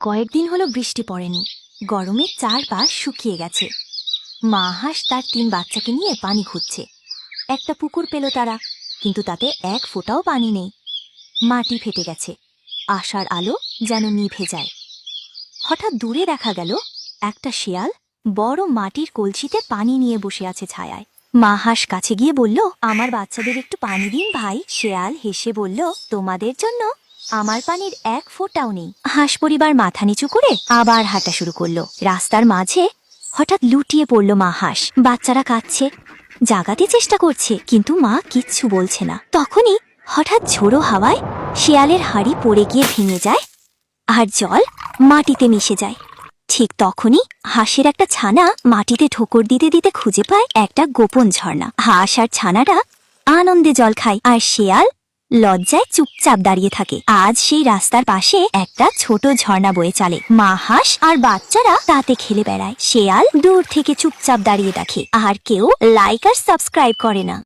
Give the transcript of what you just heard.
কয়েকদিন হলো বৃষ্টি পড়েনি। গরমে চারপাশ শুকিয়ে গেছে। মা হাঁস তার 3 বাচ্চাকে নিয়ে পানি খুঁজছে। একটা পুকুর পেল তারা, কিন্তু তাতে এক ফোঁটাও পানি নেই। মাটি ফেটে গেছে, আশার আলো যেন নিভে যায়। হঠাৎ দূরে দেখা গেল একটা শেয়াল বড় মাটির কলসিতে পানি নিয়ে বসে আছে ছায়ায়। মা হাঁস কাছে গিয়ে বলল, আমার বাচ্চাদের একটু পানি দিন ভাই। শেয়াল হেসে বলল, তোমাদের জন্য আমার পানির এক ফোঁটাও নেই। হাঁস পরিবার মাথা নিচু করে আবার হাঁটা শুরু করলো। রাস্তার মাঝে হঠাৎ লুটিয়ে পড়ল মা হাঁস। বাচ্চারা কাঁদছে, জাগাতে চেষ্টা করছে, কিন্তু মা কিচ্ছু বলছে না। তখনই হঠাৎ ঝোড়ো হাওয়ায় শেয়ালের হাঁড়ি পড়ে গিয়ে ভেঙে যায় আর জল মাটিতে মিশে যায়। ঠিক তখনই হাঁসের একটা ছানা মাটিতে ঠোকর দিতে দিতে খুঁজে পায় একটা গোপন ঝর্ণা। হাঁস আর ছানাটা আনন্দে জল খায়, আর শেয়াল লজ্জায় চুপচাপ দাঁড়িয়ে থাকে। আজ সেই রাস্তার পাশে একটা ছোট ঝর্ণা বয়ে চলে। মা হাঁস আর বাচ্চারা তাতে খেলে বেড়ায়। শেয়াল দূর থেকে চুপচাপ দাঁড়িয়ে দেখে, আর কেউ লাইক আর সাবস্ক্রাইব করে না।